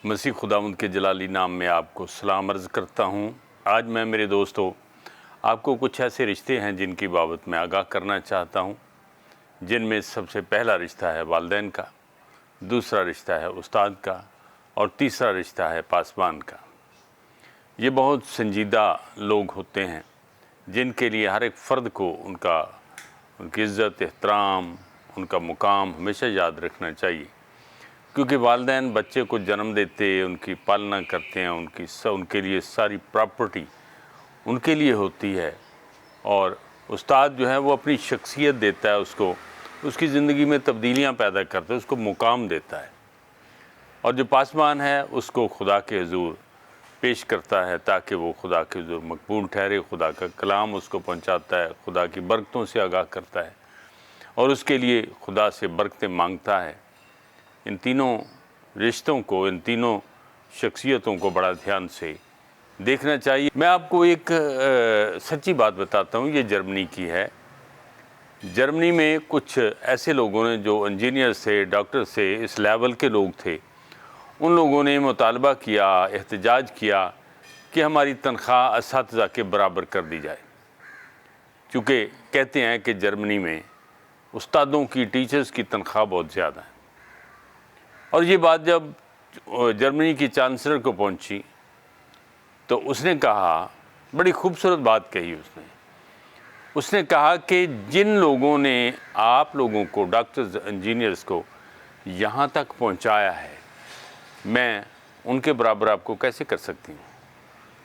मसीह खुदावंद के जलाली नाम में आपको सलाम अर्ज़ करता हूँ। आज मैं मेरे दोस्तों आपको कुछ ऐसे रिश्ते हैं जिनकी बाबत मैं आगाह करना चाहता हूँ, जिनमें सबसे पहला रिश्ता है वालिदैन का, दूसरा रिश्ता है उस्ताद का और तीसरा रिश्ता है पासबान का। ये बहुत संजीदा लोग होते हैं जिनके लिए हर एक फ़र्द को उनकी इज़्ज़त, एहतराम, उनका मुकाम हमेशा याद रखना चाहिए, क्योंकि वालिदैन बच्चे को जन्म देते, उनकी पालना करते हैं, उनके लिए सारी प्रॉपर्टी उनके लिए होती है। और उस्ताद जो है वो अपनी शख्सियत देता है उसको, उसकी ज़िंदगी में तब्दीलियाँ पैदा करता है, उसको मुकाम देता है। और जो पासबान है उसको खुदा के हुज़ूर पेश करता है ताकि वो खुदा के हुज़ूर मकबूल ठहरे, खुदा का कलाम उसको पहुंचाता है, खुदा की बरकतों से आगाह करता है और उसके लिए खुदा से बरकतें मांगता है। इन तीनों रिश्तों को, इन तीनों शख्सियतों को बड़ा ध्यान से देखना चाहिए। मैं आपको एक सच्ची बात बताता हूँ, ये जर्मनी की है। जर्मनी में कुछ ऐसे लोगों ने जो इंजीनियर थे, डॉक्टर थे, इस लेवल के लोग थे, उन लोगों ने मुतालबा किया, एहतजाज किया कि हमारी तनख्वाह असातिज़ा के बराबर कर दी जाए, क्योंकि कहते हैं कि जर्मनी में उस्तादों की, टीचर्स की तनख्वाह बहुत ज़्यादा है। और ये बात जब जर्मनी की चांसलर को पहुंची तो उसने कहा, बड़ी खूबसूरत बात कही उसने कहा कि जिन लोगों ने आप लोगों को, डॉक्टर्स, इंजीनियर्स को यहाँ तक पहुँचाया है, मैं उनके बराबर आपको कैसे कर सकती हूँ?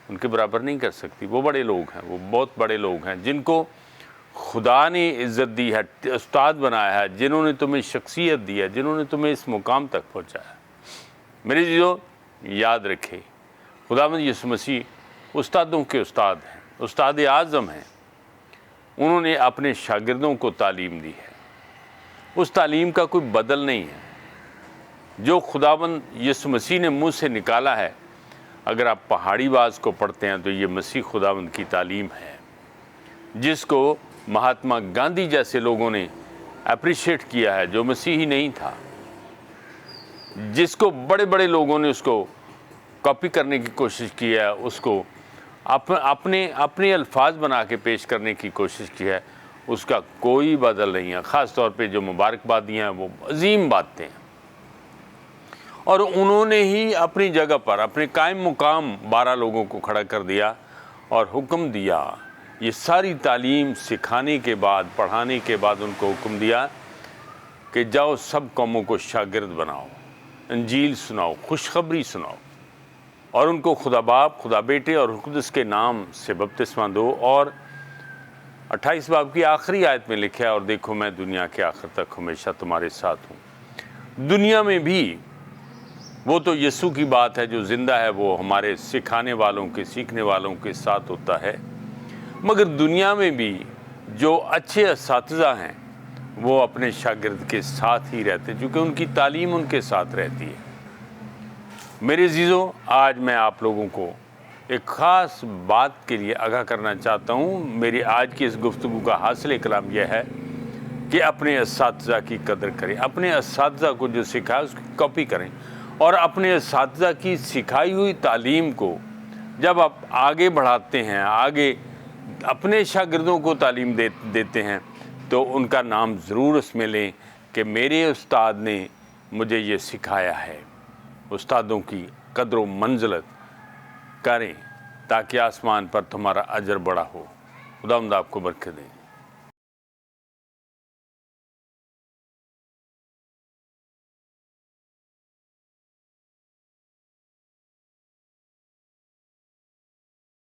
उनके बराबर नहीं कर सकती। वो बड़े लोग हैं, वो बहुत बड़े लोग हैं जिनको खुदा ने इज़्ज़त दी है, उस्ताद बनाया है, जिन्होंने तुम्हें शख्सियत दी है, जिन्होंने तुम्हें इस मुकाम तक पहुँचाया। मेरे जीजो, याद रखें, खुदावंद यीशु मसीह उस्तादों के उस्ताद हैं, उस्ताद आज़म हैं। उन्होंने अपने शागिर्दों को तालीम दी है, उस तालीम का कोई बदल नहीं है। जो खुदावंद यीशु मसीह ने मुँह से निकाला है, अगर आप पहाड़ी बाज को पढ़ते हैं तो ये मसीह खुदावंद की तालीम है, जिसको महात्मा गांधी जैसे लोगों ने अप्रिशिएट किया है, जो मसीही नहीं था, जिसको बड़े बड़े लोगों ने उसको कॉपी करने की कोशिश की है, उसको अपने अल्फाज बना के पेश करने की कोशिश की है, उसका कोई बदल नहीं है। ख़ास तौर पे जो मुबारकबादियाँ हैं वो अजीम बातें हैं। और उन्होंने ही अपनी जगह पर अपने कायम मुकाम 12 लोगों को खड़ा कर दिया और हुक्म दिया, ये सारी तालीम सिखाने के बाद, पढ़ाने के बाद उनको हुक्म दिया कि जाओ सब कौमों को शागिर्द बनाओ, इंजील सुनाओ, खुशखबरी सुनाओ और उनको खुदा बाप, खुदा बेटे और कुदस के नाम से बपतिस्मा दो। और 28 बाब की आखिरी आयत में लिखा है, और देखो मैं दुनिया के आखिर तक हमेशा तुम्हारे साथ हूँ। दुनिया में भी वो तो यीशु की बात है जो ज़िंदा है, वो हमारे सिखाने वालों के, सीखने वालों के साथ होता है, मगर दुनिया में भी जो अच्छे असातिज़ा हैं वो अपने शागिर्द के साथ ही रहते हैं, क्योंकि उनकी तालीम उनके साथ रहती है। मेरे अज़ीज़ों, आज मैं आप लोगों को एक ख़ास बात के लिए आगाह करना चाहता हूँ। मेरी आज की इस गुफ्तगू का हासिल कलाम यह है कि अपने असातिज़ा की कदर करें, अपने असातिज़ा को जो सिखाया उसकी कॉपी करें और अपने असातिज़ा की सिखाई हुई तालीम को जब आप आगे बढ़ाते हैं, आगे अपने शागिर्दों को तालीम देते हैं, तो उनका नाम ज़रूर उसमें लें कि मेरे उस्ताद ने मुझे ये सिखाया है। उस्तादों की कदर व मंज़िलत करें ताकि आसमान पर तुम्हारा अजर बड़ा हो। खुदावंद आपको बरकत दे।